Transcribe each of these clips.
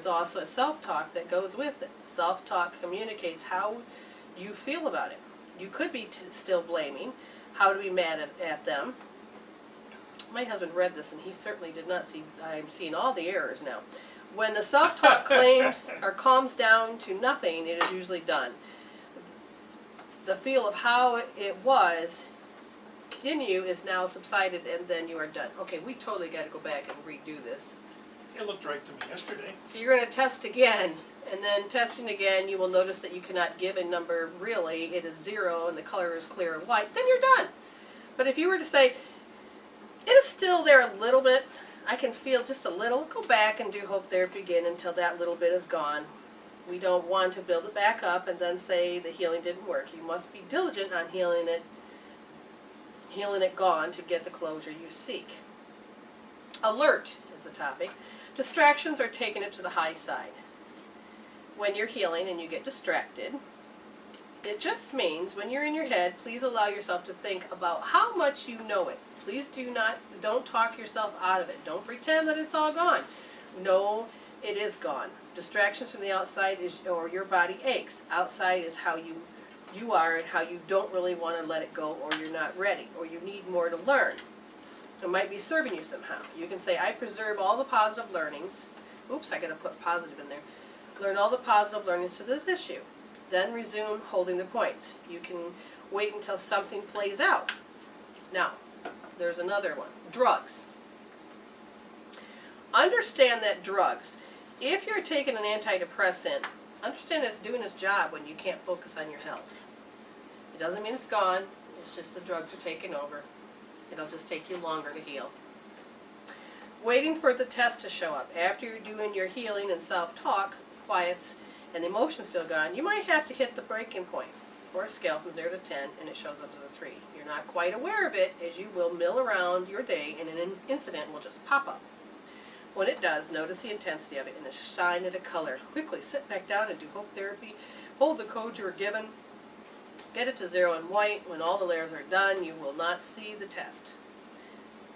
There's also a self-talk that goes with it. Self-talk communicates how you feel about it. You could be still blaming, how to be mad at them. My husband read this and he certainly did not see, I'm seeing all the errors now. When the self-talk claims or calms down to nothing, it is usually done. The feel of how it was in you is now subsided and then you are done. Okay, we totally got to go back and redo this. It looked right to me yesterday. So you're going to test again, and then testing again, you will notice that you cannot give a number really. It is 0 and the color is clear and white. Then you're done. But if you were to say, it is still there a little bit, I can feel just a little, go back and do hope therapy again until that little bit is gone. We don't want to build it back up and then say the healing didn't work. You must be diligent on healing it gone to get the closure you seek. Alert is the topic. Distractions are taking it to the high side. When you're healing and you get distracted, it just means when you're in your head, please allow yourself to think about how much you know it. Please don't talk yourself out of it. Don't pretend that it's all gone. No, it is gone. Distractions from the outside or your body aches. Outside is how you are and how you don't really want to let it go, or you're not ready, or you need more to learn. It might be serving you somehow. You can say, I preserve all the positive learnings. Oops, I got to put positive in there. Learn all the positive learnings to this issue. Then resume holding the points. You can wait until something plays out. Now, there's another one. Drugs. Understand that drugs, if you're taking an antidepressant, understand it's doing its job when you can't focus on your health. It doesn't mean it's gone. It's just the drugs are taking over. It'll just take you longer to heal. Waiting for the test to show up. After you're doing your healing and self-talk, quiets, and the emotions feel gone, you might have to hit the breaking point, or a scale from 0 to 10, and it shows up as a 3. You're not quite aware of it, as you will mill around your day, and an incident will just pop up. When it does, notice the intensity of it and assign it a color. Quickly sit back down and do hope therapy. Hold the code you were given. Get it to 0 in white. When all the layers are done, you will not see the test.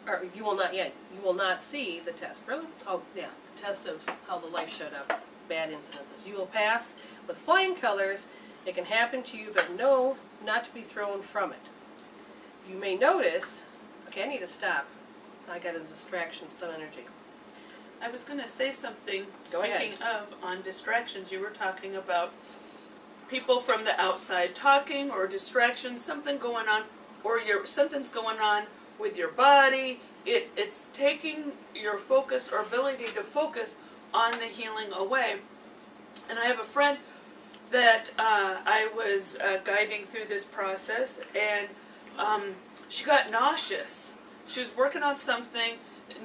Or you will not see the test. Really? Oh, yeah, the test of how the life showed up. Bad incidences. You will pass with flying colors. It can happen to you, but no, not to be thrown from it. You may notice, okay, I need to stop. I got a distraction, some energy. I was going to say something, Go speaking ahead. of, on distractions. You were talking about people from the outside talking, or distractions, something going on, or something's going on with your body. It's taking your focus or ability to focus on the healing away. And I have a friend that I was guiding through this process, and she got nauseous. She was working on something,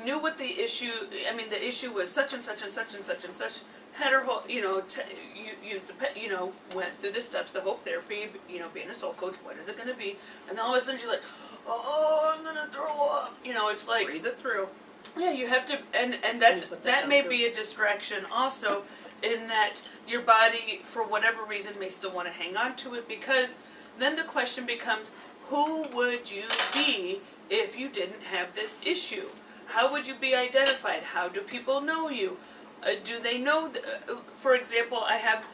knew what the issue, the issue was such and such and such and such and such, had her whole, went through the steps of hope therapy, being a soul coach, what is it going to be? And then all of a sudden she's like, oh, I'm going to throw up. It's like, Breathe it through. yeah, you have to, and that may be a distraction also, in that your body, for whatever reason, may still want to hang on to it, because then the question becomes, who would you be if you didn't have this issue? How would you be identified? How do people know you? Do they know, for example, I have,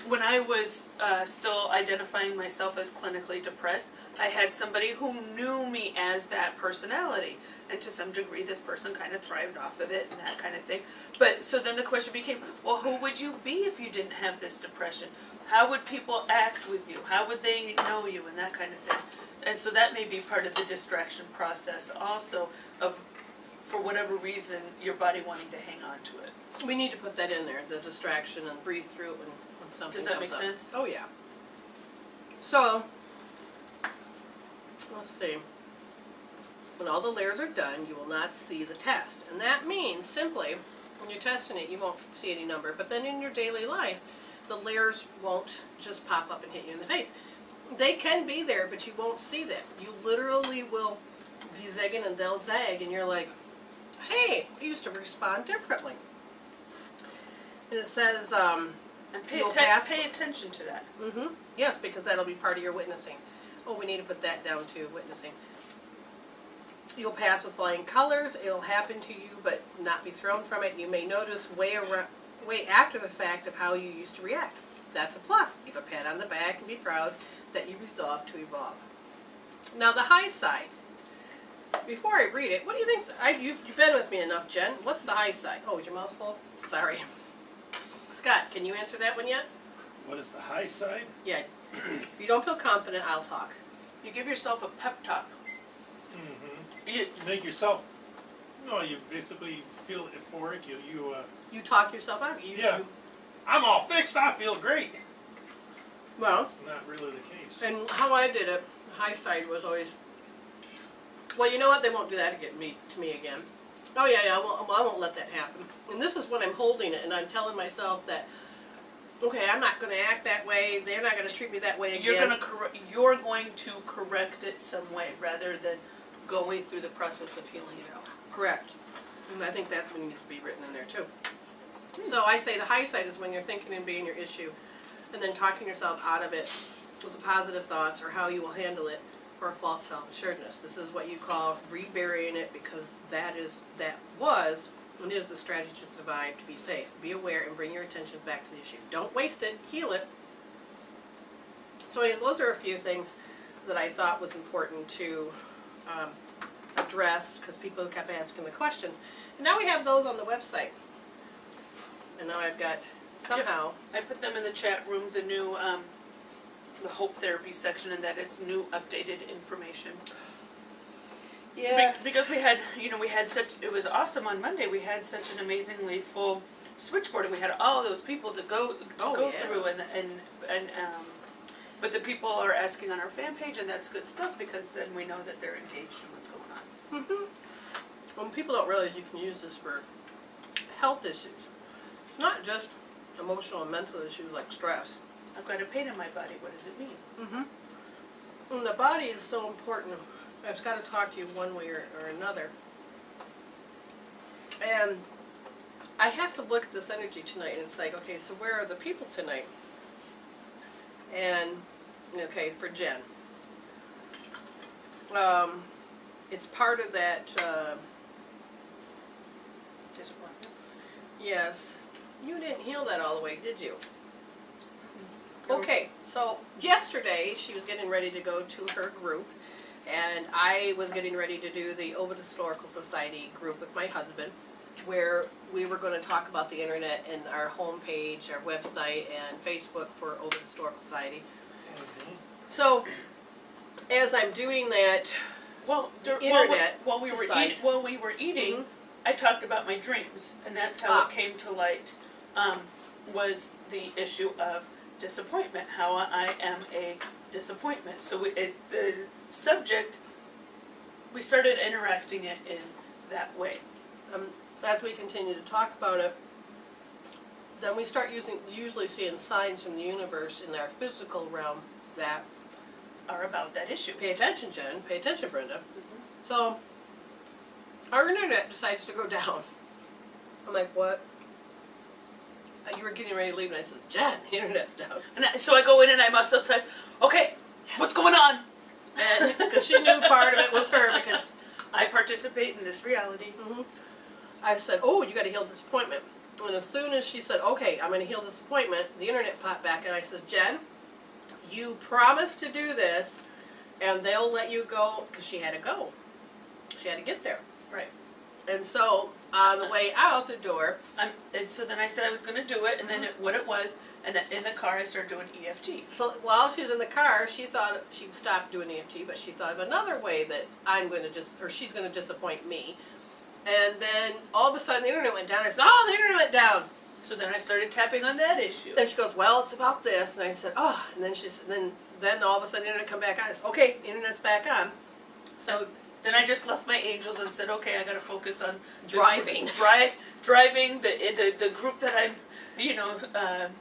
when I was still identifying myself as clinically depressed, I had somebody who knew me as that personality. And to some degree, this person kind of thrived off of it and that kind of thing. But so then the question became, well, who would you be if you didn't have this depression? How would people act with you? How would they know you and that kind of thing? And so that may be part of the distraction process also, of, for whatever reason, your body wanting to hang on to it. We need to put that in there, the distraction, and breathe through it when something Does that comes make up. sense? Oh, yeah. So, let's see. When all the layers are done, you will not see the test. And that means, simply, when you're testing it, you won't see any number. But then in your daily life, the layers won't just pop up and hit you in the face. They can be there, but you won't see them. You literally will be zagging and they'll zag, and you're like, hey, I used to respond differently. And it says, And pay attention to that. Mm-hmm. Yes, because that'll be part of your witnessing. Oh, we need to put that down too, witnessing. You'll pass with flying colors. It'll happen to you, but not be thrown from it. You may notice way after the fact of how you used to react. That's a plus. Give a pat on the back and be proud that you resolved to evolve. Now the high side. Before I read it, what do you think? You've been with me enough, Jen. What's the high side? Oh, is your mouth full? Sorry. Scott, can you answer that one yet? What is the high side? Yeah. If you don't feel confident, I'll talk. You give yourself a pep talk. Mm-hmm. You make yourself, you basically feel euphoric. You talk yourself out. I'm all fixed. I feel great. Well, that's not really the case. And how I did it, the high side was always, well, you know what? They won't do that to me again. Oh yeah, I won't let that happen. And this is when I'm holding it and I'm telling myself that, okay, I'm not going to act that way. They're not going to treat me that way again. You're going to correct it some way rather than going through the process of healing it out. Correct. And I think that one needs to be written in there too. So I say the high side is when you're thinking and being your issue, and then talking yourself out of it with the positive thoughts or how you will handle it, or a false self-assuredness. This is what you call reburying it, because that was and is the strategy to survive, to be safe. Be aware and bring your attention back to the issue. Don't waste it. Heal it. So anyways, those are a few things that I thought was important to address, because people kept asking the questions. And now we have those on the website. And now I've got, somehow... Yep. I put them in the chat room, the new, the Hope Therapy section, and that it's new updated information. Yes. Because we had, it was awesome on Monday. We had such an amazingly full switchboard, and we had all those people to go through, but the people are asking on our fan page, and that's good stuff, because then we know that they're engaged in what's going on. Mm-hmm. Well, people don't realize you can use this for health issues. It's not just emotional and mental issues like stress. I've got a pain in my body. What does it mean? Mm-hmm. And the body is so important. I've got to talk to you one way or another. And I have to look at this energy tonight, and it's like, okay, so where are the people tonight? And, okay, for Jen. It's part of that, Disappointment. yes. You didn't heal that all the way, did you? Okay, so yesterday she was getting ready to go to her group, and I was getting ready to do the Ovid Historical Society group with my husband, where we were going to talk about the internet and our homepage, our website, and Facebook for Ovid Historical Society. Mm-hmm. So, as I'm doing that, while we were eating, mm-hmm. I talked about my dreams, and that's how it came to light. Was the issue of disappointment, how I am a disappointment. So the subject, we started interacting it in that way. As we continue to talk about it, then we start usually seeing signs from the universe in our physical realm that are about that issue. Pay attention, Jen. Pay attention, Brenda. Mm-hmm. So, our internet decides to go down. I'm like, what? You were getting ready to leave, and I said, Jen, the internet's down. And so I go in and I must test, okay, yes. What's going on? And because she knew part of it was her, because I participate in this reality. Mm-hmm. I said, oh, you got to heal disappointment. And as soon as she said, okay, I'm going to heal disappointment, the internet popped back, and I said, Jen, you promised to do this, and they'll let you go, because she had to go. She had to get there. Right. And so, on the way out the door... and so then I said I was going to do it, and then what it was, and in the car I started doing EFT. So while she was in the car, she thought she stopped doing EFT, but she thought of another way that she's going to disappoint me. And then all of a sudden the internet went down. I said, oh, the internet went down. So then I started tapping on that issue. Then she goes, well, it's about this. And I said, oh. And then then all of a sudden the internet come back on. I said, okay, the internet's back on. So then I just left my angels and said, okay, I got to focus on driving. Driving the group that I'm,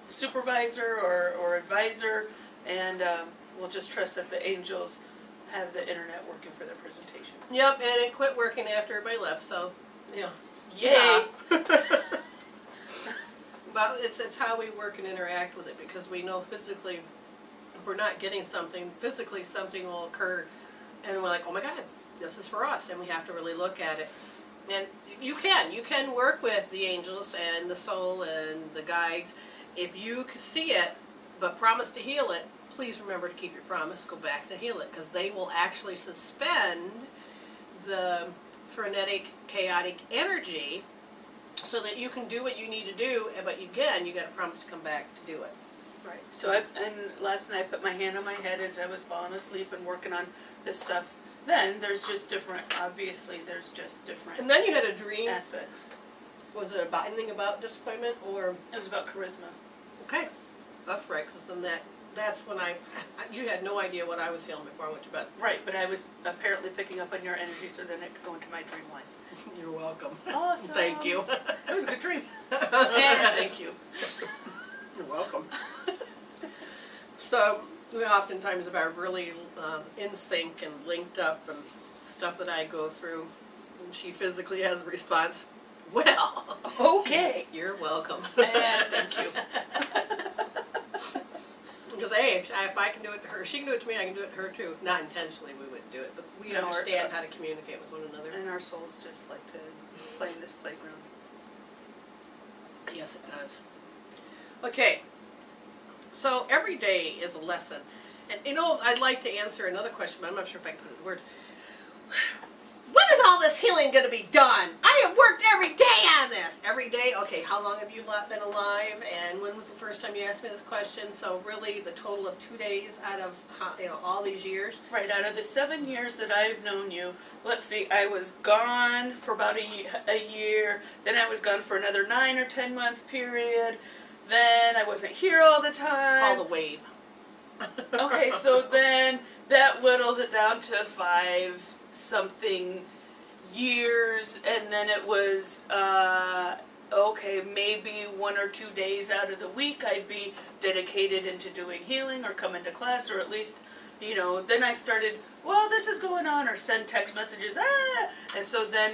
supervisor or advisor, and we'll just trust that the angels have the internet working for their presentation. Yep, and it quit working after everybody left, so, yeah. Yay! But it's how we work and interact with it, because we know physically, if we're not getting something, physically something will occur, and we're like, oh my God, this is for us, and we have to really look at it. And you can work with the angels and the soul and the guides. If you see it, but promise to heal it, please remember to keep your promise, go back to heal it, because they will actually suspend the frenetic, chaotic energy so that you can do what you need to do, but again, you got to promise to come back to do it. Right. So last night I put my hand on my head as I was falling asleep and working on this stuff. Then there's just different, obviously there's just different And then you had a dream. aspects. Was it about anything about disappointment, or? It was about charisma. Okay, that's right, because then that's when you had no idea what I was feeling before I went to bed. Right, but I was apparently picking up on your energy so then it could go into my dream life. You're welcome. Awesome. Thank you. It was a good dream. Thank you. You're welcome. So, we oftentimes are really in sync and linked up and stuff that I go through, and she physically has a response. Well, Okay. you're welcome. And thank you. Because hey, if I can do it to her, she can do it to me, I can do it to her too. Not intentionally we wouldn't do it, but we No, understand how to communicate with one another. And our souls just like to play in this playground. Yes, it does. Okay, so every day is a lesson. And you know, I'd like to answer another question, but I'm not sure if I can put it in words. When is all this healing going to be done? I have worked every day on this. Every day? Okay, how long have you been alive? And when was the first time you asked me this question? So really, the total of 2 days out of all these years? Right, out of the 7 years that I've known you, let's see, I was gone for about a year, then I was gone for another 9 or 10 month period, then I wasn't here all the time. All the wave. Okay, so then that whittles it down to 5 something years, and then it was okay, maybe 1 or 2 days out of the week I'd be dedicated into doing healing or come into class, or at least, you know, then I started, well, this is going on, or send text messages, and so then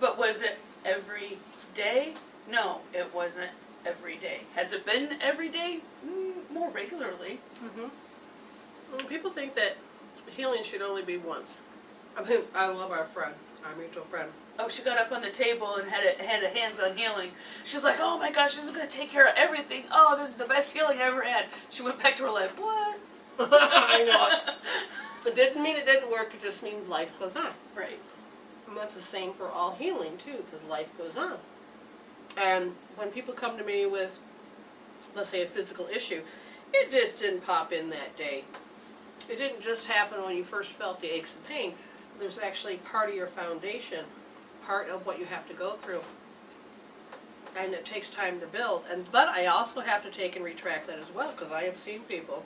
but was it every day? No, it wasn't every day. Has it been every day? More regularly. Mm-hmm. People think that healing should only be once. I mean, I love our friend, our mutual friend. Oh, she got up on the table and had a hands-on healing. She's like, oh my gosh, this is going to take care of everything. Oh, this is the best healing I ever had. She went back to her life. What? I know. It didn't mean it didn't work, it just means life goes on. Right. And that's the same for all healing, too, because life goes on. And when people come to me with, let's say, a physical issue, it just didn't pop in that day. It didn't just happen when you first felt the aches and pain. There's actually part of your foundation, part of what you have to go through. And it takes time to build. But I also have to take and retract that as well, because I have seen people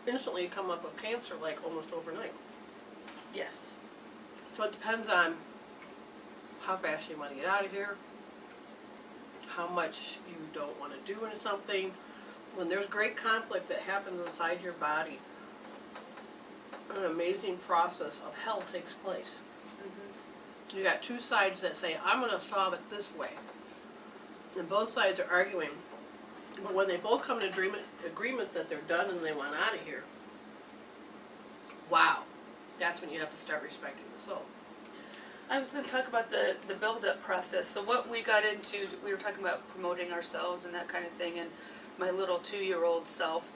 instantly come up with cancer, like almost overnight. Yes. So it depends on how fast you want to get out of here, how much you don't want to do into something. When there's great conflict that happens inside your body, an amazing process of hell takes place. You got two sides that say, I'm going to solve it this way. And both sides are arguing. But when they both come to agreement that they're done and they want out of here, wow, that's when you have to start respecting the soul. I was going to talk about the build-up process. So what we got into, we were talking about promoting ourselves and that kind of thing, and my little 2-year-old self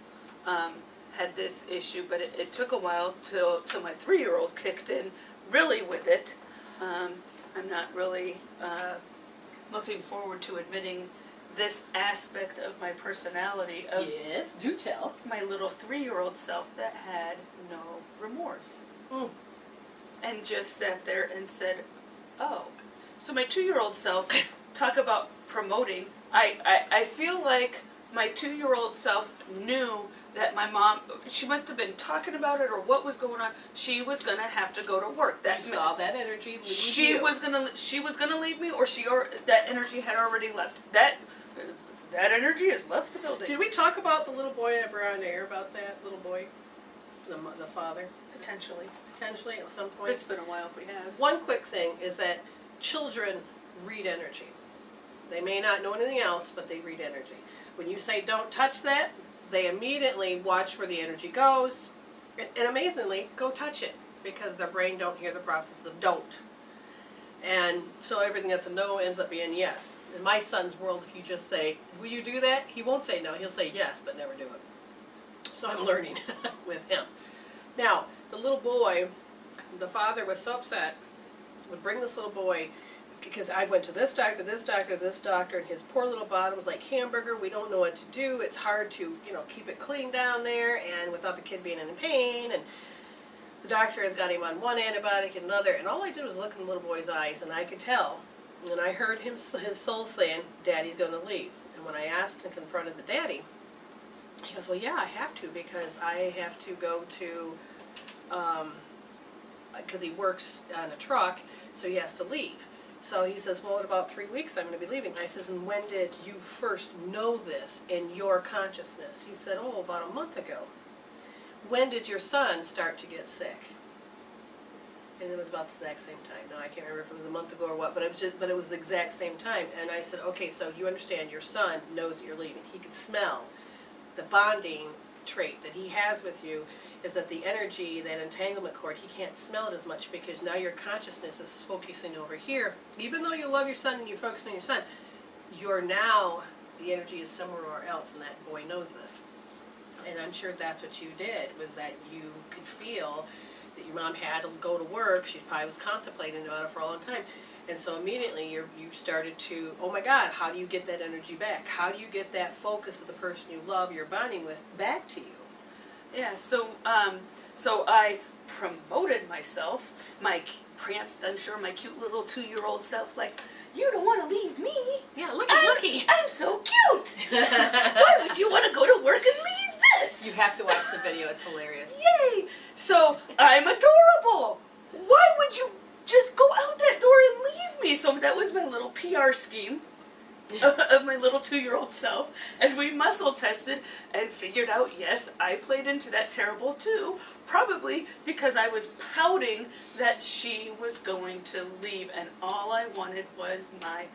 had this issue, but it took a while till my 3-year-old kicked in really with it. I'm not really looking forward to admitting this aspect of my personality of Yes, do tell. my little 3-year-old self that had no remorse. And just sat there and said, oh. So my 2-year-old self, talk about promoting, I feel like my 2-year-old self knew that my mom, she must have been talking about it or what was going on. She was going to have to go to work. That You saw that energy leave she you. was gonna leave me, or that energy had already left. That energy has left the building. Did we talk about the little boy ever on air about that little boy? The father? Potentially. Potentially at some point. It's been a while if we have. One quick thing is that children read energy. They may not know anything else, but they read energy. When you say don't touch that, they immediately watch where the energy goes, and amazingly, go touch it. because their brain don't hear the process of don't. And so everything that's a no ends up being yes. In my son's world, if you just say, will you do that? He won't say no. He'll say yes, but never do it. So I'm learning with him. Now, the little boy, the father was so upset, would bring this little boy, because I went to this doctor, and his poor little bottom was like hamburger. We don't know what to do. It's hard to, keep it clean down there, and without the kid being in pain, and the doctor has got him on one antibiotic and another, and all I did was look in the little boy's eyes, and I could tell, and I heard his soul saying, Daddy's going to leave. And when I asked and confronted the daddy, he goes, well, yeah, I have to, because I have to go to, because he works on a truck, so he has to leave. So he says, well, in about 3 weeks I'm going to be leaving. I says, and when did you first know this in your consciousness? He said, oh, about a month ago. When did your son start to get sick? And it was about the exact same time. Now I can't remember if it was a month ago or what, but it was the exact same time. And I said, okay, so you understand your son knows that you're leaving. He could smell the bonding trait that he has with you is that the energy, that entanglement cord, he can't smell it as much because now your consciousness is focusing over here. Even though you love your son and you're focusing on your son, you're now, the energy is somewhere else, and that boy knows this. And I'm sure that's what you did, was that you could feel that your mom had to go to work. She probably was contemplating about it for a long time. And so immediately you started to, oh my God, how do you get that energy back? How do you get that focus of the person you love, you're bonding with, back to you? Yeah, so I promoted myself, pranced, I'm sure, my cute little 2-year-old self, like, you don't want to leave me. Yeah, looky. I'm so cute. Why would you want to go to work and leave this? You have to watch the video. It's hilarious. Yay. So I'm adorable. Why would you just go out that door and leave me? So that was my little PR scheme of my little 2-year-old self. And we muscle tested and figured out, yes, I played into that terrible too. Probably because I was pouting that she was going to leave, and all I wanted was my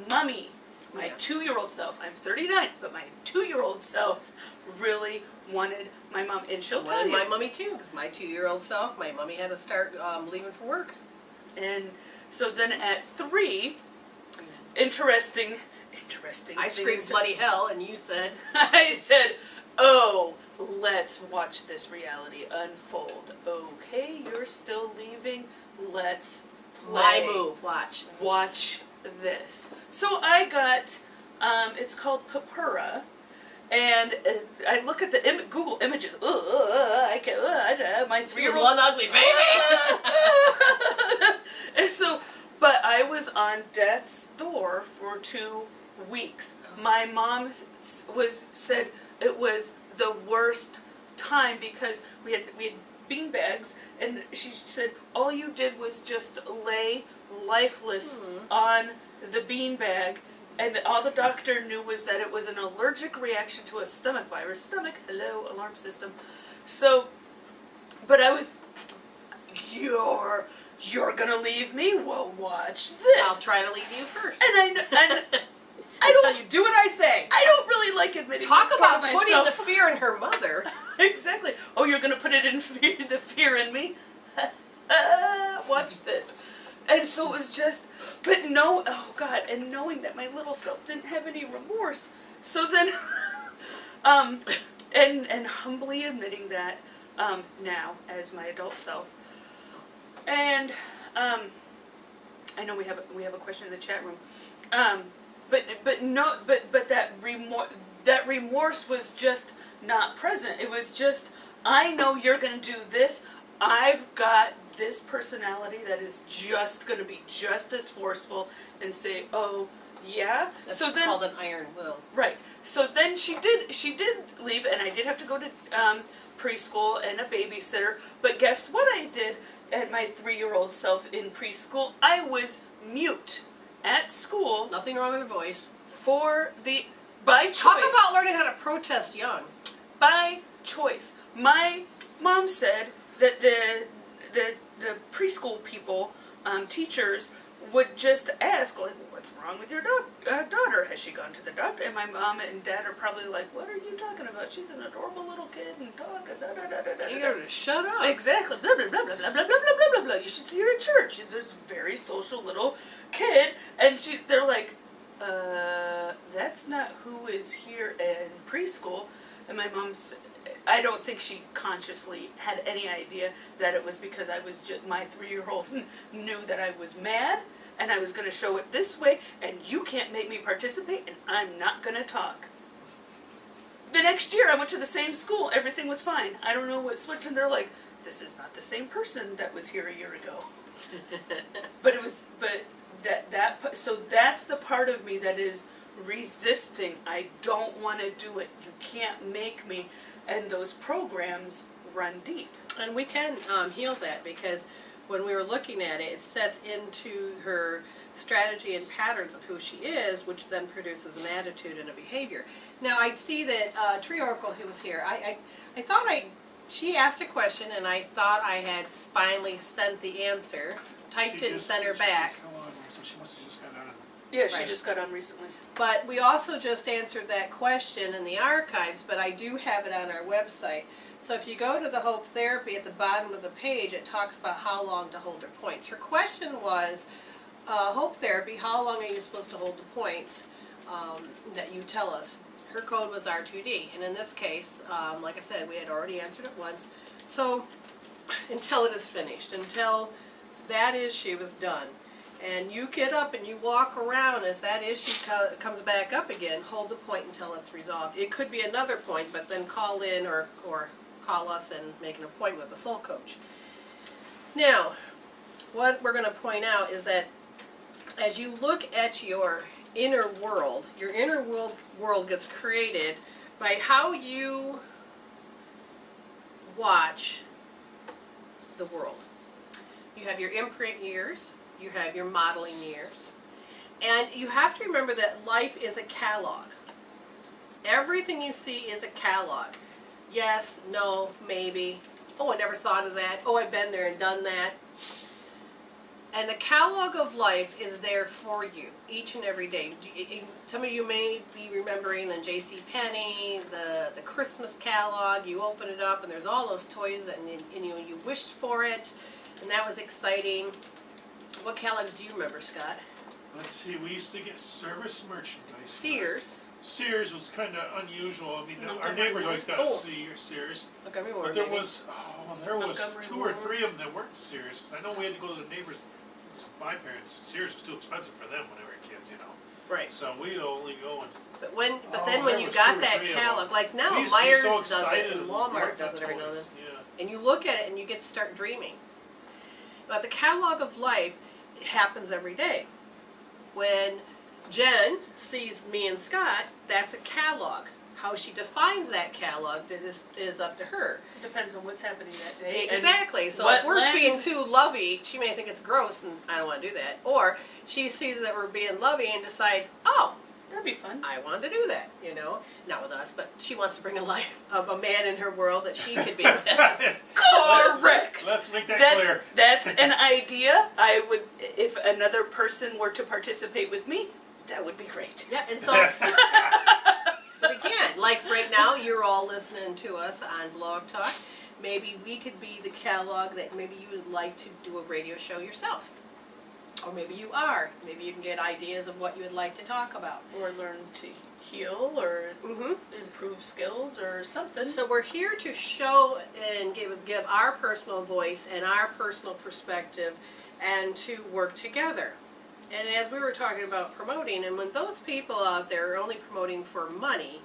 mummy, my 2-year-old self. I'm 39, but my 2-year-old self really wanted my mom, and she'll tell you. My mummy too, because my 2-year-old self, my mummy had to start leaving for work. And so then at 3, interesting I screamed bloody hell, and you said, I said, oh, let's watch this reality unfold. Okay, you're still leaving. Let's play. My move. Watch this. So I got, it's called Papura, and I look at the Google images. I can't. My 3-year-old. One ugly baby. And so, but I was on death's door for 2 weeks. My mom said it was the worst time because we had bean bags, and she said all you did was just lay lifeless on the bean bag, and all the doctor knew was that it was an allergic reaction to a stomach virus. Hello, alarm system. So, but I was, you're gonna leave me? Well, watch this. I'll try to leave you first. And I don't. You do what I say. I don't really like admitting. Talk this about part of putting myself. the fear in her mother. Exactly. Oh, you're gonna put it in the fear in me? Watch this. And so it was just, but no, oh God, and knowing that my little self didn't have any remorse. So then, and humbly admitting that now as my adult self. And I know we have a question in the chat room. But that remorse was just not present. It was just, I know you're going to do this. I've got this personality that is just going to be just as forceful and say, oh, yeah. That's so then, called an iron will. Right. So then she did leave, and I did have to go to preschool and a babysitter. But guess what I did at my 3-year-old self in preschool? I was mute at school. Nothing wrong with her voice. By choice. Talk about learning how to protest young. By choice. My mom said that the preschool people, teachers, would just ask, like, what's wrong with your daughter? Has she gone to the doctor? And my mom and dad are probably like, what are you talking about? She's an adorable little kid and talk. You gotta shut up. Exactly. Blah, blah, blah, blah, blah, blah, blah, blah, blah, blah. You should see her at church. She's this very social little kid. And they're like, that's not who is here in preschool. And my mom's, I don't think she consciously had any idea that it was because I was just, my 3-year-old knew that I was mad and I was going to show it this way and you can't make me participate and I'm not going to talk. The next year I went to the same school. Everything was fine. I don't know what switched, and they're like, this is not the same person that was here a year ago. So that's the part of me that is resisting. I don't want to do it. You can't make me. And those programs run deep. And we can heal that, because when we were looking at it, it sets into her strategy and patterns of who she is, which then produces an attitude and a behavior. Now, I see that Tree Oracle, who was here, I thought she asked a question, and I thought I had finally sent the answer, typed it and sent her back. So she must have just got on. Yeah, she just got on recently. But we also just answered that question in the archives, but I do have it on our website. So if you go to the Hope Therapy, at the bottom of the page, it talks about how long to hold her points. Her question was, Hope Therapy, how long are you supposed to hold the points that you tell us? Her code was R2D, and in this case, like I said, we had already answered it once. So until it is finished, until that issue is done. And you get up and you walk around, and if that issue comes back up again, hold the point until it's resolved. It could be another point, but then call in or call us and make an appointment with a soul coach. Now, what we're going to point out is that as you look at your inner world gets created by how you watch the world. You have your imprint years. You have your modeling years. And you have to remember that life is a catalog. Everything you see is a catalog. Yes, no, maybe. Oh, I never thought of that. Oh, I've been there and done that. And the catalog of life is there for you each and every day. Some of you may be remembering the JCPenney, the Christmas catalog. You open it up and there's all those toys and you wished for it, and that was exciting. What catalog do you remember, Scott? Let's see, we used to get service merchandise. Seers. Seers was kind of unusual. I mean, our neighbors always got Seers. Montgomery Ward, but there maybe. was 2 or 3 of them that weren't Seers. Because I know we had to go to the neighbors. My parents, Sears was too expensive for them when they were kids, Right. So we'd only go and. But then when you got that catalog, like now Myers does it and Walmart does it every now and then. Yeah. And you look at it and you get to start dreaming. But the catalog of life happens every day. When Jen sees me and Scott, that's a catalog. How she defines that catalog is up to her. It depends on what's happening that day. Exactly. So if we're being too lovey, she may think it's gross and I don't want to do that. Or she sees that we're being lovey and decide, oh, that'd be fun. I want to do that, Not with us, but she wants to bring a man in her world that she could be with. Correct. Let's make that clear. That's an idea. I would, if another person were to participate with me, that would be great. Yeah, and so, but again, like right now, you're all listening to us on Blog Talk. Maybe we could be the catalog that maybe you would like to do a radio show yourself. Or maybe you are. Maybe you can get ideas of what you would like to talk about. Or learn to heal or improve skills or something. So we're here to show and give our personal voice and our personal perspective and to work together. And as we were talking about promoting, and when those people out there are only promoting for money,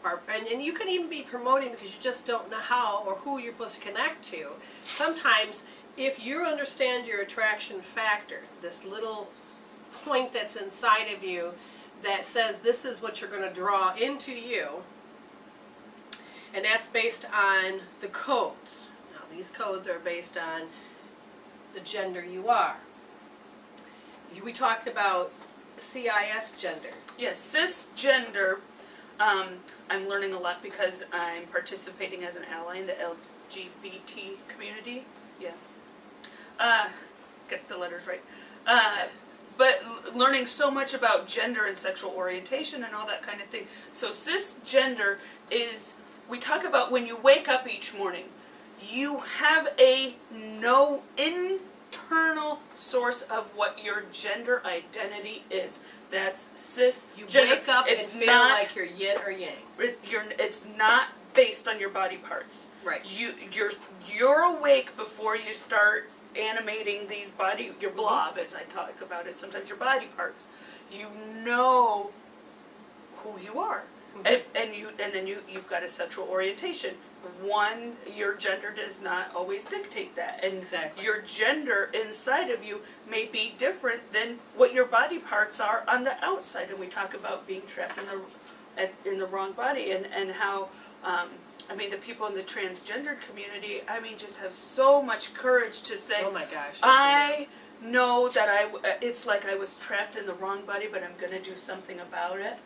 and you can even be promoting because you just don't know how or who you're supposed to connect to, sometimes if you understand your attraction factor, this little point that's inside of you that says this is what you're going to draw into you, and that's based on the codes. Now, these codes are based on the gender you are. We talked about CIS gender. Yes, cisgender. I'm learning a lot because I'm participating as an ally in the LGBT community. Yeah. Get the letters right. but learning so much about gender and sexual orientation and all that kind of thing. So cisgender is, we talk about when you wake up each morning, you have no internal source of what your gender identity is. That's cisgender. You wake up and feel like you're yin or yang. It's not based on your body parts. Right. You're awake before you start animating these your blob, as I talk about it, sometimes your body parts. You know who you are. Mm-hmm. And then you've got a sexual orientation. Your gender does not always dictate that. And exactly. Your gender inside of you may be different than what your body parts are on the outside. And we talk about being trapped in the wrong body, and how the people in the transgender community, just have so much courage to say, oh my gosh, I know that it's like I was trapped in the wrong body, but I'm going to do something about it.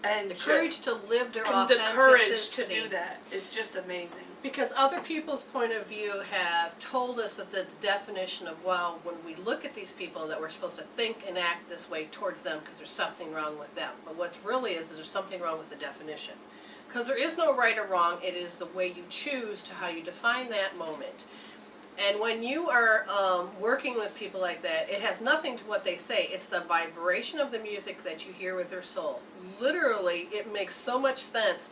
And the courage to live their and authenticity. the courage to do that is just amazing. Because other people's point of view have told us that the definition of, well, when we look at these people, that we're supposed to think and act this way towards them because there's something wrong with them. But what really is there's something wrong with the definition. Because there is no right or wrong, it is the way you choose to how you define that moment. And when you are working with people like that, it has nothing to what they say. It's the vibration of the music that you hear with their soul. Literally, it makes so much sense.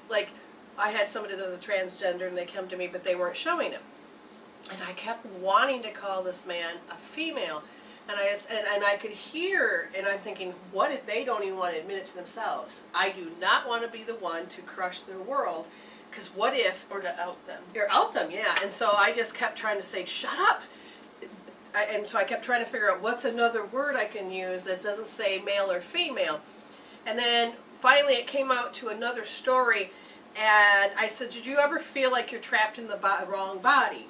Like, I had somebody that was a transgender, and they come to me, but they weren't showing him. And I kept wanting to call this man a female. And I could hear, and I'm thinking, what if they don't even want to admit it to themselves? I do not want to be the one to crush their world. Because what if... Or to out them. Or out them, yeah. And so I just kept trying to say, shut up! And so I kept trying to figure out what's another word I can use that doesn't say male or female. And then finally it came out to another story, and I said, did you ever feel like you're trapped in the wrong body?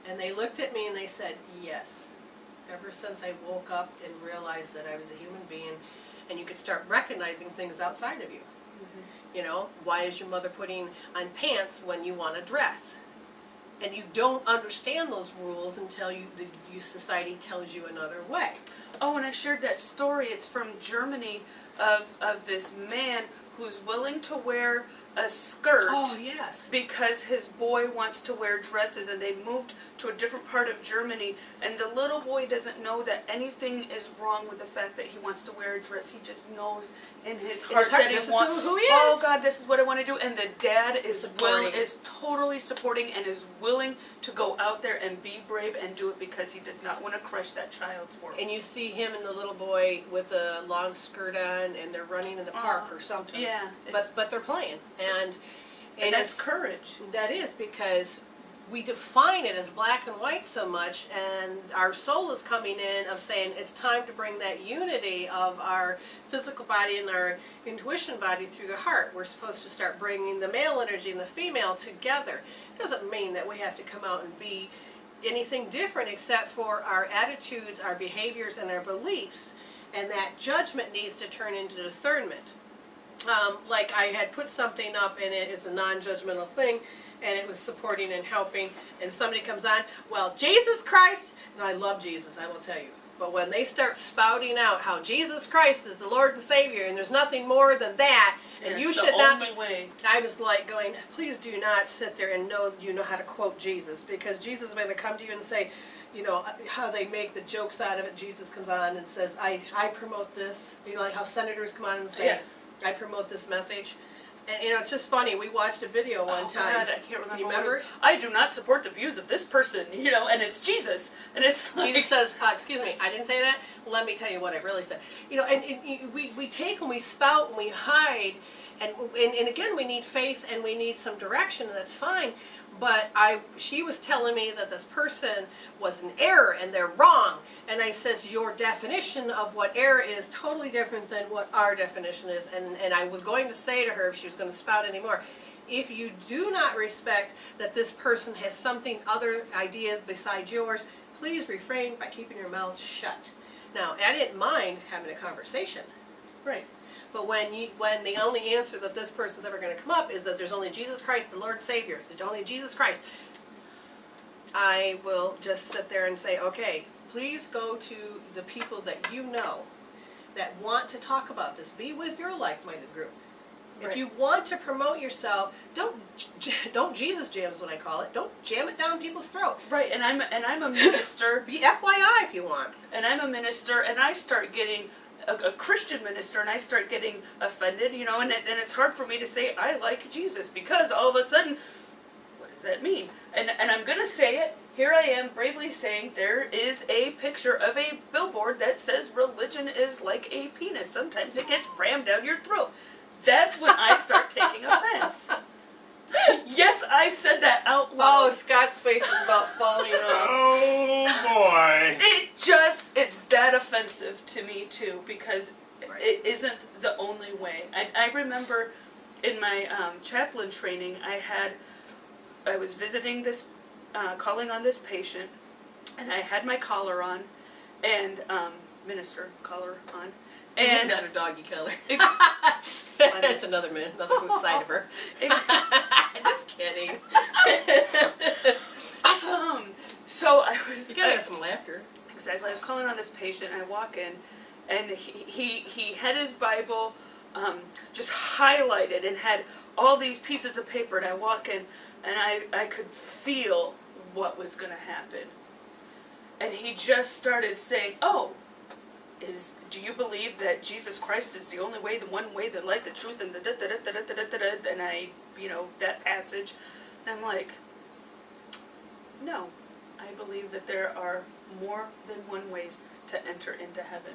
And they looked at me and they said, yes. Ever since I woke up and realized that I was a human being, and you could start recognizing things outside of you. You know, why is your mother putting on pants when you want to dress? And you don't understand those rules until society tells you another way. Oh, and I shared that story. It's from Germany of this man who's willing to wear a skirt. Oh, yes. Because his boy wants to wear dresses, and they moved to a different part of Germany, and the little boy doesn't know that anything is wrong with the fact that he wants to wear a dress. He just knows in his heart that this he is wants. who he is. Oh God, this is what I want to do. And the dad is totally supporting and is willing to go out there and be brave and do it because he does not want to crush that child's world. And you see him and the little boy with a long skirt on, and they're running in the park or something. Yeah. But they're playing. And that's courage. That is, because we define it as black and white so much, and our soul is coming in of saying it's time to bring that unity of our physical body and our intuition body through the heart. We're supposed to start bringing the male energy and the female together. It doesn't mean that we have to come out and be anything different except for our attitudes, our behaviors, and our beliefs. And that judgment needs to turn into discernment. Like I had put something up, and it is a non-judgmental thing, and it was supporting and helping, and somebody comes on, well, Jesus Christ, and I love Jesus, I will tell you, but when they start spouting out how Jesus Christ is the Lord and Savior, and there's nothing more than that, and you should not, I was like going, please do not sit there and know you know how to quote Jesus, because Jesus is going to come to you and say, you know, how they make the jokes out of it. Jesus comes on and says, I promote this, you know, like how senators come on and say, I promote this message. And, you know, it's just funny. We watched a video one time. God, I can't remember. You remember? I do not support the views of this person, you know, and it's Jesus. And it's like... Jesus says, excuse me, I didn't say that. Let me tell you what I really said. You know, and we take and we spout and we hide. And again, we need faith and we need some direction, and that's fine. But she was telling me that this person was in error and they're wrong. And I says, your definition of what error is totally different than what our definition is. And I was going to say to her, if she was going to spout anymore, if you do not respect that this person has something other idea besides yours, please refrain by keeping your mouth shut. Now, I didn't mind having a conversation. Right. But when the only answer that this person's ever going to come up is that there's only Jesus Christ, the Lord and Savior, there's only Jesus Christ, I will just sit there and say, okay, please go to the people that you know that want to talk about this. Be with your like-minded group. If you want to promote yourself, don't Jesus jam is what I call it. Don't jam it down people's throat. Right, and I'm a minister. Be FYI if you want. And I'm a minister, and I start getting a Christian minister, and I start getting offended, you know, and it's hard for me to say I like Jesus, because all of a sudden, what does that mean? And I'm gonna say it. Here I am bravely saying there is a picture of a billboard that says religion is like a penis. Sometimes it gets rammed down your throat. That's when I start taking offense. Yes, I said that out loud. Oh, Scott's face is about falling off. Oh boy. It's that offensive to me too, because it isn't the only way. I remember in my chaplain training, I was visiting this, calling on this patient, and I had my collar on, and minister collar on. And not a doggy color. That's another side of her. Just kidding. Awesome. So I was. You gotta have some laughter. Exactly. I was calling on this patient. I walk in, and he had his Bible just highlighted and had all these pieces of paper. And I walk in, and I could feel what was going to happen. And he just started saying, "Oh, do you believe that Jesus Christ is the only way, the one way, the light, the truth, and the da da da da da da da da?" And I, that passage, and I'm like, no, I believe that there are more than one ways to enter into heaven.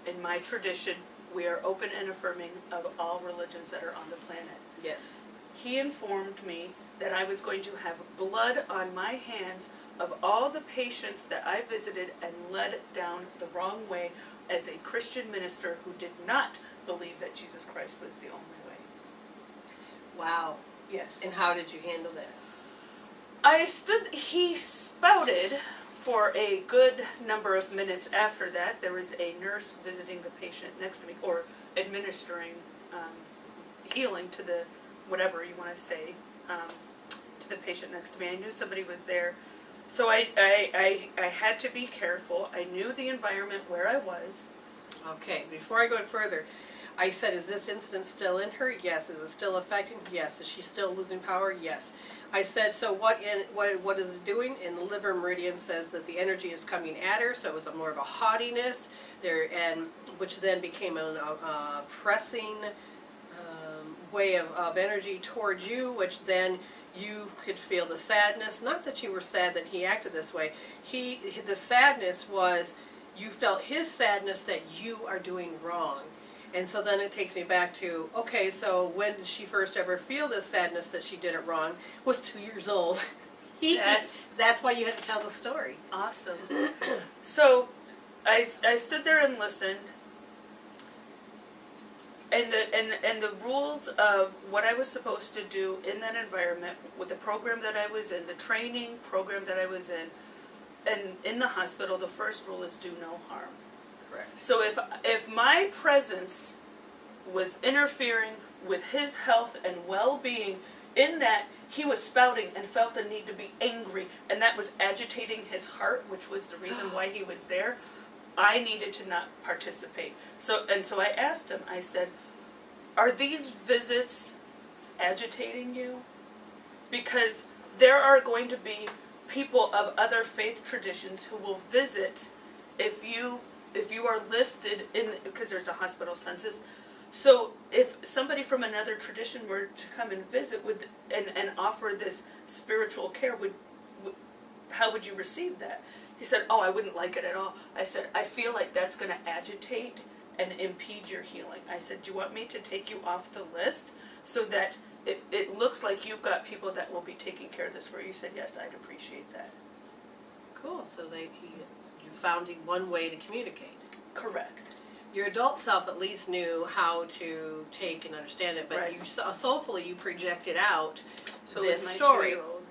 In my tradition, we are open and affirming of all religions that are on the planet. Yes. He informed me that I was going to have blood on my hands of all the patients that I visited and led down the wrong way as a Christian minister who did not believe that Jesus Christ was the only way. Wow. Yes. And how did you handle that? He spouted for a good number of minutes after that. There was a nurse visiting the patient next to me, or administering healing to the, whatever you want to say, to the patient next to me. I knew somebody was there. So I had to be careful. I knew the environment where I was. Okay, before I go further, I said, is this incident still in her? Yes. Is it still affecting? Yes. Is she still losing power? Yes. I said, so what is it doing? And the liver meridian says that the energy is coming at her, so it was more of a haughtiness there, and which then became a pressing way of energy towards you, which then you could feel the sadness. Not that you were sad that he acted this way. The sadness was, you felt his sadness that you are doing wrong. And so then it takes me back to, okay, so when did she first ever feel this sadness that she did it wrong? Was 2 years old. That's why you had to tell the story. Awesome. So I stood there and listened. And the rules of what I was supposed to do in that environment, with the program that I was in, the training program that I was in, and in the hospital, the first rule is do no harm. Correct. So if my presence was interfering with his health and well-being, in that he was spouting and felt the need to be angry, and that was agitating his heart, which was the reason why he was there, I needed to not participate. So I asked him, I said, are these visits agitating you? Because there are going to be people of other faith traditions who will visit if you are listed in, because there's a hospital census. So if somebody from another tradition were to come and visit and offer this spiritual care, how would you receive that? He said, oh, I wouldn't like it at all. I said, I feel like that's going to agitate and impede your healing. I said, do you want me to take you off the list so that if it looks like you've got people that will be taking care of this for you? He said, yes, I'd appreciate that. Cool. So you found one way to communicate. Correct. Your adult self at least knew how to take and understand it, but right. you soulfully you projected out so this my story. 2-year-old.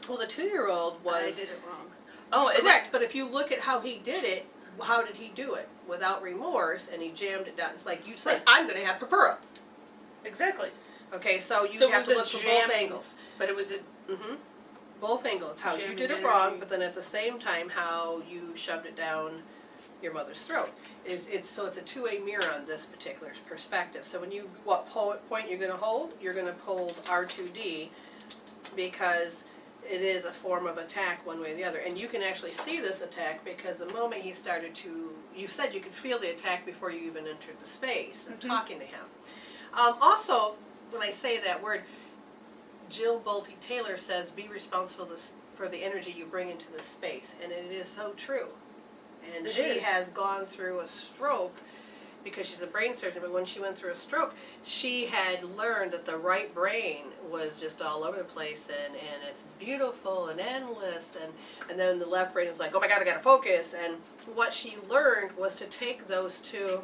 Well, the 2-year-old was... I did it wrong. Oh, correct, but if you look at how he did it, how did he do it? Without remorse, and he jammed it down. It's like you said, right. I'm going to have purpura. Exactly. Okay, so you have to look from both angles. But it was a... Mm-hmm. both angles, how you Jamming did it energy. wrong, but then at the same time how you shoved it down your mother's throat. So it's a two-way mirror on this particular perspective. So when you, what point you're going to hold, you're going to hold R2D, because it is a form of attack one way or the other. And you can actually see this attack because the moment he started to, you said you could feel the attack before you even entered the space of talking to him. Also, when I say that word, Jill Bolte Taylor says, be responsible for the energy you bring into the space. And it is so true. And she has gone through a stroke because she's a brain surgeon, but when she went through a stroke, she had learned that the right brain was just all over the place, and it's beautiful and endless, and then the left brain is like, oh my God, I gotta focus. And what she learned was to take those two,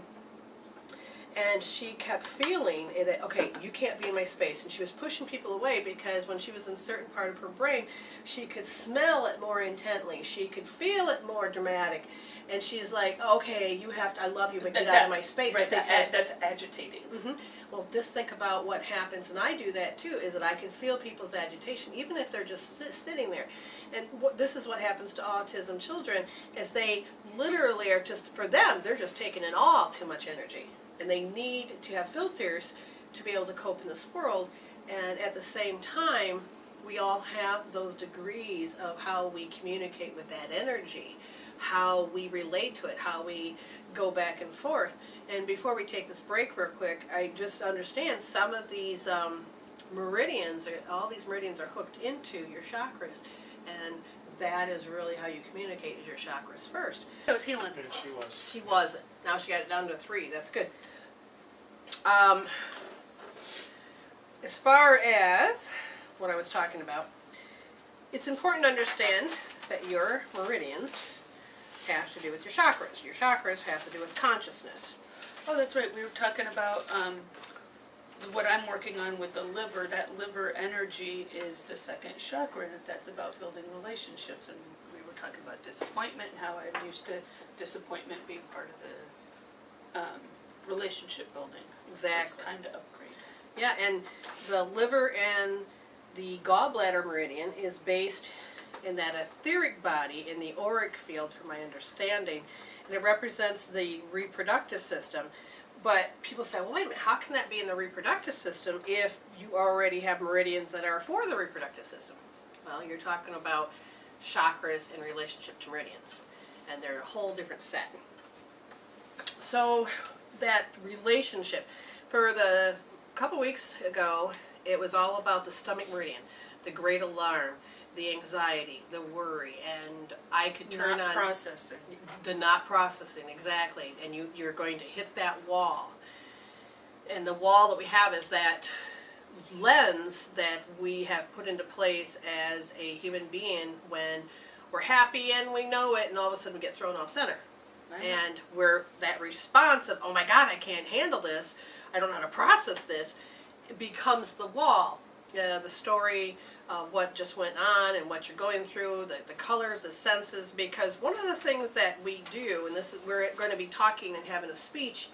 and she kept feeling that, okay, you can't be in my space. And she was pushing people away because when she was in a certain part of her brain, she could smell it more intently. She could feel it more dramatic. And she's like, okay, you have to, I love you, but get out of my space. Right, that's agitating. Mm-hmm. Well, just think about what happens, and I do that too, is that I can feel people's agitation, even if they're just sitting there. And this is what happens to autism children, is they literally are just, for them, they're just taking in all too much energy. And they need to have filters to be able to cope in this world. And at the same time, we all have those degrees of how we communicate with that energy, how we relate to it, how we go back and forth. And before we take this break real quick, I just understand some of these meridians, all these meridians are hooked into your chakras. And that is really how you communicate, is your chakras first. That was healing. And she was. She wasn't. Now she got it down to 3. That's good. As far as what I was talking about, it's important to understand that your meridians have to do with your chakras. Your chakras have to do with consciousness. Oh, that's right. We were talking about what I'm working on with the liver. That liver energy is the second chakra, and that's about building relationships. And we were talking about disappointment and how I'm used to disappointment being part of the relationship building. Exactly. So it's time to upgrade. Yeah, and the liver and the gallbladder meridian is based in that etheric body in the auric field, from my understanding, and it represents the reproductive system. But people say, well, wait a minute, how can that be in the reproductive system if you already have meridians that are for the reproductive system? Well, you're talking about chakras in relationship to meridians, and they're a whole different set. So that relationship, for the couple weeks ago, it was all about the stomach meridian, the great alarm, the anxiety, the worry, and I could turn Not on processing. the not processing, exactly, and you're going to hit that wall. And the wall that we have is that lens that we have put into place as a human being when we're happy and we know it, and all of a sudden we get thrown off center. And we're that response of, oh my God, I can't handle this, I don't know how to process this, it becomes the wall. The story of what just went on and what you're going through, the colors, the senses, because one of the things that we do, and this is, we're going to be talking and having a speech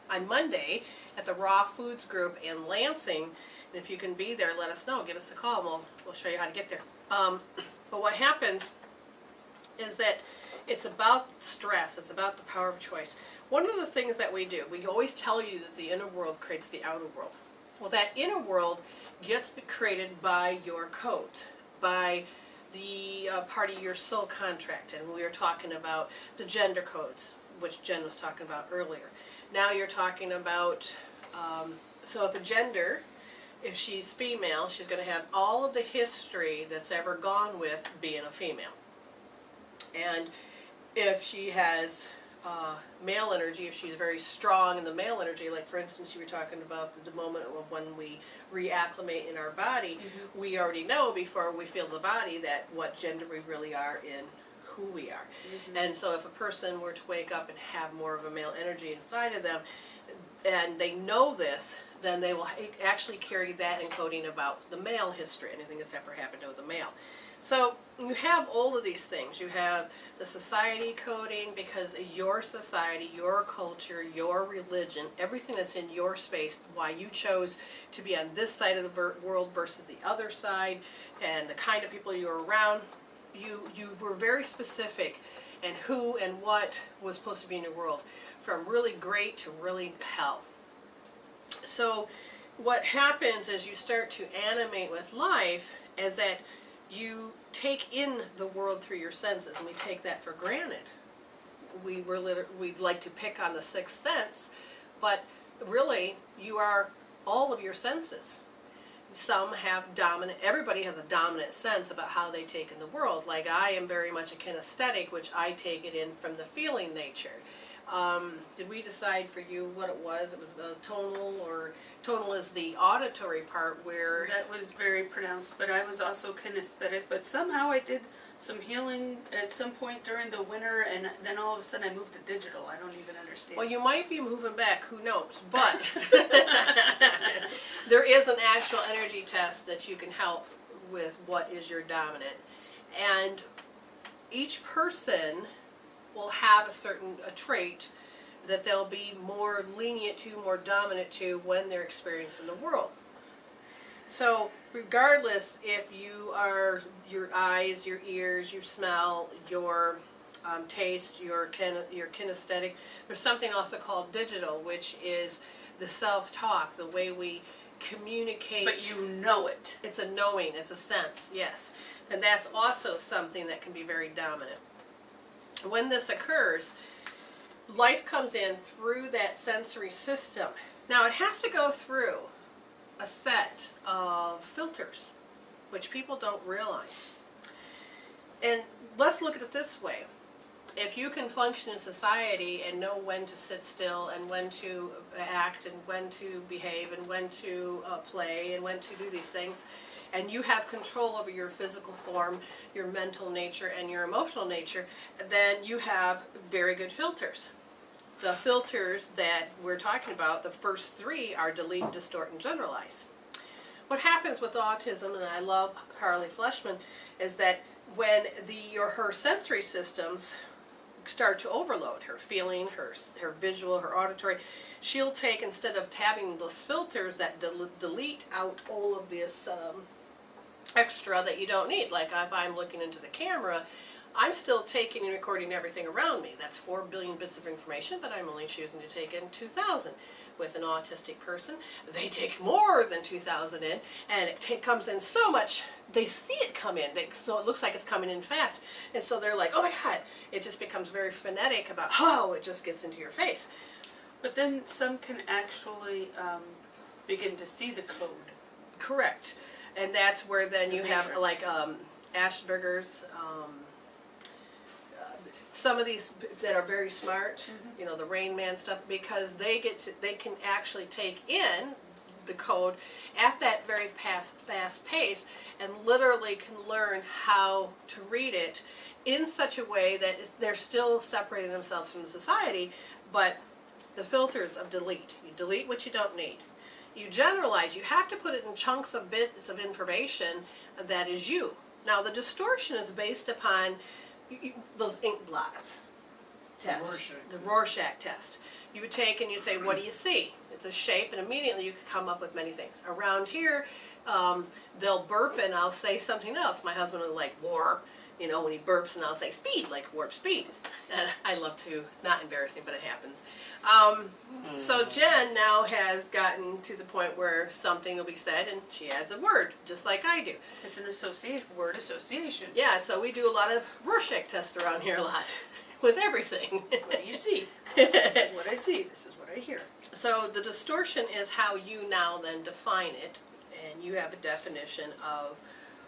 on Monday at the Raw Foods Group in Lansing, and if you can be there, let us know, give us a call, and we'll show you how to get there. But what happens is that it's about stress, it's about the power of choice. One of the things that we do, we always tell you that the inner world creates the outer world. Well, that inner world gets created by your coat, by the part of your soul contract, and we were talking about the gender codes, which Jen was talking about earlier. Now you're talking about, so if a gender, if she's female, she's going to have all of the history that's ever gone with being a female. And if she has male energy, if she's very strong in the male energy, like for instance you were talking about the moment of when we reacclimate in our body, we already know before we feel the body that what gender we really are in who we are. And so if a person were to wake up and have more of a male energy inside of them, and they know this, then they will actually carry that encoding about the male history, anything that's ever happened to the male. So you have all of these things. You have the society coding, because your society, your culture, your religion, everything that's in your space, why you chose to be on this side of the world versus the other side, and the kind of people you're around. You were very specific in who and what was supposed to be in your world, from really great to really hell. So what happens as you start to animate with life is that you take in the world through your senses, and we take that for granted. We like to pick on the sixth sense, but really you are all of your senses. Some have dominant, everybody has a dominant sense about how they take in the world. Like I am very much a kinesthetic, which I take it in from the feeling nature. Did we decide for you what it was? It was tonal, or tonal is the auditory part where... That was very pronounced, but I was also kinesthetic, but somehow I did some healing at some point during the winter, and then all of a sudden I moved to digital. I don't even understand. Well, you might be moving back, who knows, but there is an actual energy test that you can help with what is your dominant. And each person will have a trait that they'll be more lenient to, more dominant to when they're experiencing the world. So regardless if you are your eyes, your ears, your smell, your taste, your kinesthetic, there's something also called digital, which is the self-talk, the way we communicate. But you know it. It's a knowing, it's a sense, yes. And that's also something that can be very dominant. When this occurs, life comes in through that sensory system. Now it has to go through a set of filters, which people don't realize. And let's look at it this way. If you can function in society and know when to sit still and when to act and when to behave and when to play and when to do these things, and you have control over your physical form, your mental nature, and your emotional nature, then you have very good filters. The filters that we're talking about, the first three, are delete, distort, and generalize. What happens with autism, and I love Carly Fleshman, is that when her sensory systems start to overload, her feeling, her visual, her auditory, she'll take, instead of having those filters that delete out all of this extra that you don't need, like if I'm looking into the camera, I'm still taking and recording everything around me. That's 4 billion bits of information, but I'm only choosing to take in 2,000. With an autistic person, they take more than 2,000 in, and it comes in so much, they see it come in, so it looks like it's coming in fast, and so they're like, oh my God, it just becomes very frenetic about how it just gets into your face. But then some can actually begin to see the code. Correct. And that's where then you have like Asperger's, some of these that are very smart, you know, the Rain Man stuff, because they can actually take in the code at that very fast pace and literally can learn how to read it in such a way that they're still separating themselves from society, but the filters of delete. You delete what you don't need. You generalize. You have to put it in chunks of bits of information that is you. Now the distortion is based upon those ink blots test, the Rorschach test. You would take and you say, what do you see? It's a shape, and immediately you could come up with many things. Around here, they'll burp and I'll say something else. My husband will like warp, you know, when he burps, and I'll say speed, like warp speed. And I love to, not embarrassing, but it happens. So Jen now has gotten to the point where something will be said and she adds a word, just like I do. It's an word association. Yeah, so we do a lot of Rorschach tests around here a lot, with everything. What do you see? This is what I see, this is what I hear. So the distortion is how you now then define it, and you have a definition of,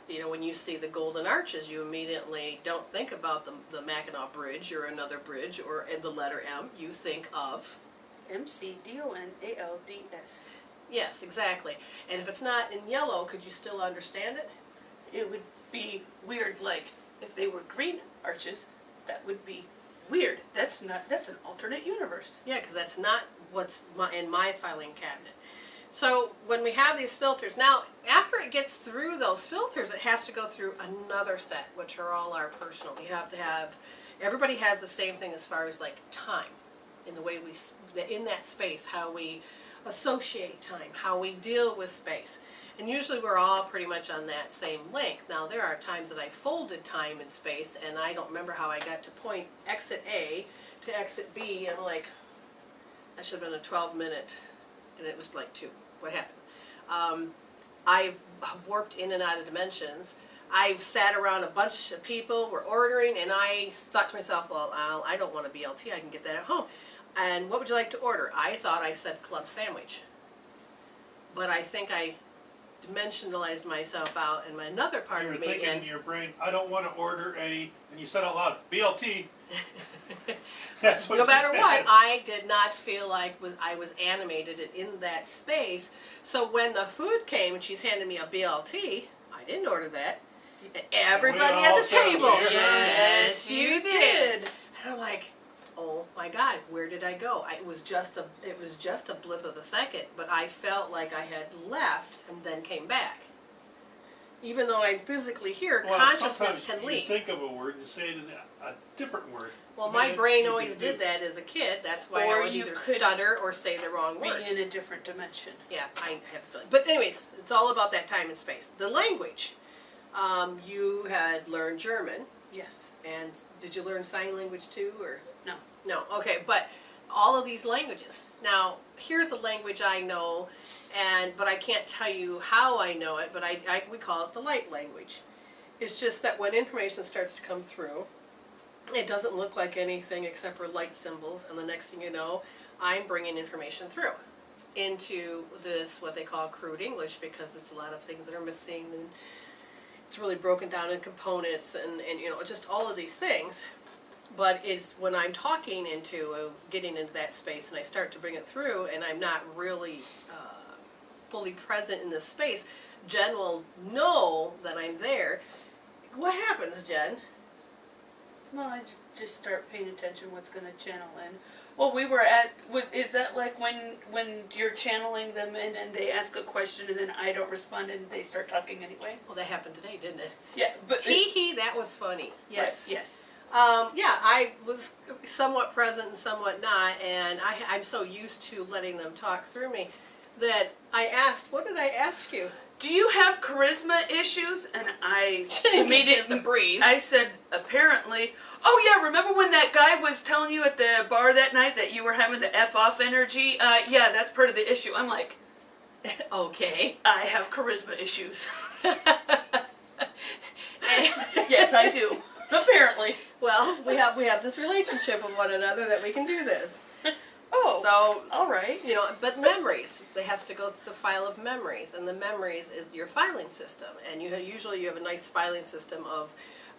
you know, when you see the golden arches, you immediately don't think about the Mackinac Bridge or another bridge or the letter M. You think of MCDONALDS. Yes, exactly. And if it's not in yellow, could you still understand it? It would be weird, like if they were green arches, that would be weird. That's an alternate universe. Yeah, because that's not what's in my filing cabinet. So when we have these filters, now after it gets through those filters, it has to go through another set, which are all our personal. You have to have, everybody has the same thing as far as like time, in the way we, in that space, how we associate time, how we deal with space. And usually we're all pretty much on that same length. Now there are times that I folded time and space, and I don't remember how I got to point exit A to exit B, and I'm like, that should have been a 12-minute, and it was like 2. What happened? I've warped in and out of dimensions. I've sat around a bunch of people, we're ordering, and I thought to myself, well, I don't want a BLT, I can get that at home. And what would you like to order? I thought I said club sandwich. But I think I dimensionalized myself out, and another part You were of me, thinking in your brain, I don't want to order and you said out loud, BLT. That's what no you matter said. what, I did not feel like I was animated in that space. So when the food came and she's handing me a BLT, I didn't order that. And everybody We at all the said table, we heard Yes, you did. And I'm like, oh my God, where did I go? It was just a blip of a second, but I felt like I had left and then came back. Even though I'm physically here, Well, consciousness sometimes can you leave. think of a word and say it in a different word. Well, I mean, my it's brain easy always to do. did that as a kid. That's why Or I would you either could stutter or say the wrong Be words. in a different dimension. Yeah, I have a feeling. But anyways, it's all about that time and space. The language. You had learned German, Yes. and did you learn sign language too, or? No. No, okay, but all of these languages. Now, here's a language I know, but I can't tell you how I know it, but we call it the light language. It's just that when information starts to come through, it doesn't look like anything except for light symbols, and the next thing you know, I'm bringing information through into this, what they call crude English, because it's a lot of things that are missing, and it's really broken down in components, and you know, just all of these things. But it's when I'm talking into getting into that space and I start to bring it through, and I'm not really fully present in this space, Jen will know that I'm there. What happens, Jen? Well, I just start paying attention what's going to channel in. Well, is that like when you're channeling them in and they ask a question and then I don't respond and they start talking anyway? Well, that happened today, didn't it? Yeah, but... Tee-hee, that was funny. Yes. Right, yes. Yeah, I was somewhat present and somewhat not, and I'm so used to letting them talk through me that I asked, what did I ask you? Do you have charisma issues? And I Didn't get a chance to breathe. I said, apparently. Oh yeah, remember when that guy was telling you at the bar that night that you were having the F off energy? Yeah, that's part of the issue. I'm like, Okay. I have charisma issues. Yes, I do. Apparently. Well, we have this relationship with one another that we can do this. Oh. So, all right. you know, but memories. It has to go through the file of memories, and the memories is your filing system. And usually you have a nice filing system of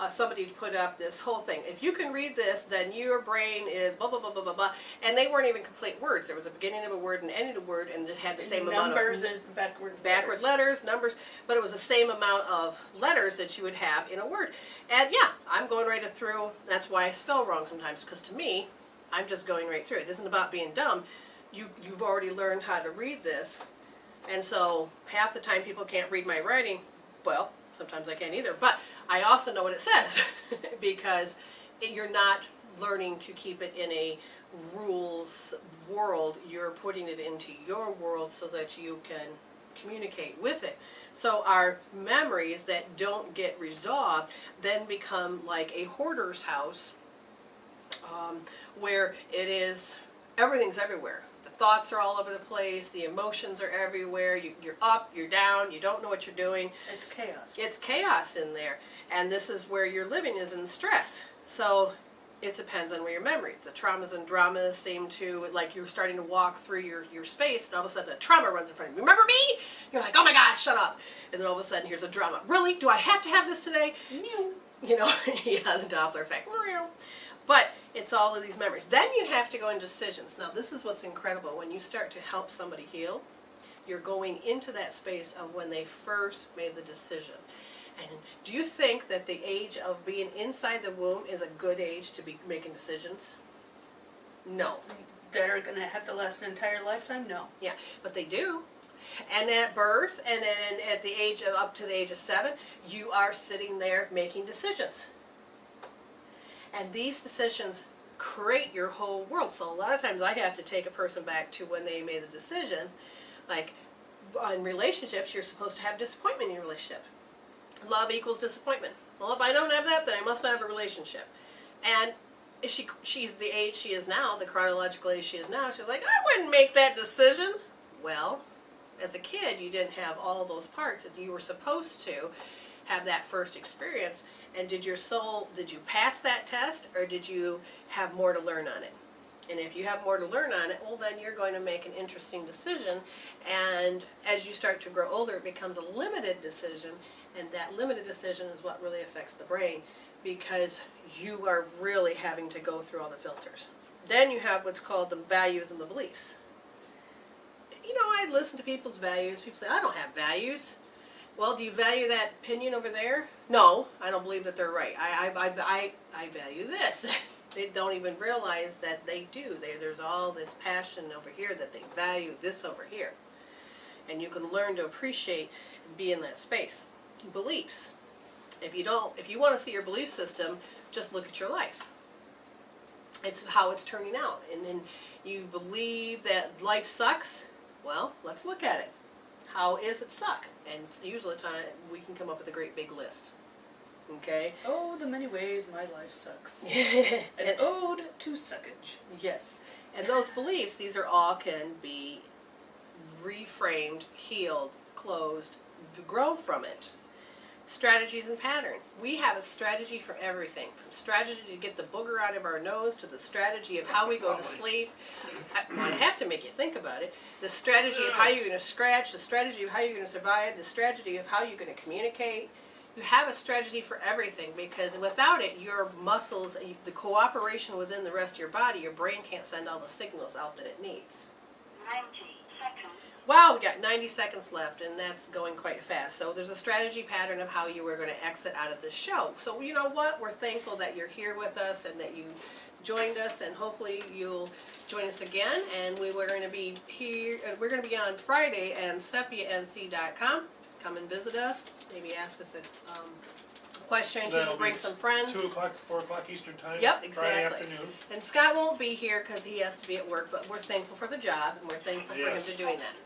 somebody put up this whole thing. If you can read this, then your brain is blah, blah, blah, blah, blah, blah. And they weren't even complete words. There was a beginning of a word and end of a word, and it had the same amount of numbers and backward letters, numbers, but it was the same amount of letters that you would have in a word. And yeah, I'm going right through. That's why I spell wrong sometimes, because to me, I'm just going right through. It isn't about being dumb. You've already learned how to read this. And so half the time people can't read my writing. Well, sometimes I can't either. But I also know what it says because you're not learning to keep it in a rules world. You're putting it into your world so that you can communicate with it. So our memories that don't get resolved then become like a hoarder's house, where it is, everything's everywhere. The thoughts are all over the place, the emotions are everywhere, you're up, you're down, you don't know what you're doing. It's chaos. It's chaos in there, and this is where you're living is in stress. So it depends on where your memories. The traumas and dramas seem to, like you're starting to walk through your space, and all of a sudden a trauma runs in front of you. Remember me? You're like, oh my God, shut up. And then all of a sudden here's a drama. Really? Do I have to have this today? You know, yeah, the Doppler effect. But it's all of these memories. Then you have to go into decisions. Now this is what's incredible. When you start to help somebody heal, you're going into that space of when they first made the decision. And do you think that the age of being inside the womb is a good age to be making decisions? No. That are going to have to last an entire lifetime? No. Yeah, but they do. And at birth, and then at the age of, up to the age of 7, you are sitting there making decisions. And these decisions create your whole world. So a lot of times I have to take a person back to when they made the decision. Like, in relationships, you're supposed to have disappointment in your relationship. Love equals disappointment. Well, if I don't have that, then I must not have a relationship. And she's the age she is now, the chronological age she is now, she's like, I wouldn't make that decision. Well, as a kid, you didn't have all those parts that you were supposed to have that first experience. And did you pass that test, or did you have more to learn on it? And if you have more to learn on it, well, then you're going to make an interesting decision. And as you start to grow older, it becomes a limited decision. And that limited decision is what really affects the brain, because you are really having to go through all the filters. Then you have what's called the values and the beliefs. You know, I listen to people's values. People say, I don't have values. Well, do you value that opinion over there? No, I don't believe that they're right. I value this. They don't even realize that they do. There's all this passion over here that they value this over here. And you can learn to appreciate and be in that space. Beliefs. If you want to see your belief system, just look at your life. It's how it's turning out. And then you believe that life sucks. Well, let's look at it. How is it suck? And usually the time we can come up with a great big list. Okay? Oh, the many ways my life sucks. An ode to suckage. Yes. And those beliefs, these are all can be reframed, healed, closed, grow from it. Strategies and pattern. We have a strategy for everything. From strategy to get the booger out of our nose, to the strategy of how we go to sleep. I have to make you think about it. The strategy of how you're going to scratch, the strategy of how you're going to survive, the strategy of how you're going to communicate. You have a strategy for everything, because without it, your muscles, the cooperation within the rest of your body, your brain can't send all the signals out that it needs. 90 seconds. Wow, we got 90 seconds left, and that's going quite fast. So there's a strategy pattern of how you were going to exit out of this show. So you know what? We're thankful that you're here with us and that you joined us, and hopefully you'll join us again. And we're going to be here. We're going to be on Friday and sepianc.com. Come and visit us. Maybe ask us a question. Bring some friends. 2 o'clock to 4 o'clock Eastern Time. Yep, exactly. Friday afternoon. And Scott won't be here because he has to be at work, but we're thankful for the job, and we're thankful for him to doing that.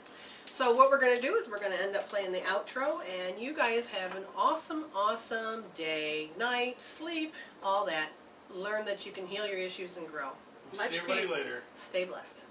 So what we're going to do is we're going to end up playing the outro, and you guys have an awesome, awesome day, night, sleep, all that. Learn that you can heal your issues and grow. We'll see everybody later. Stay blessed.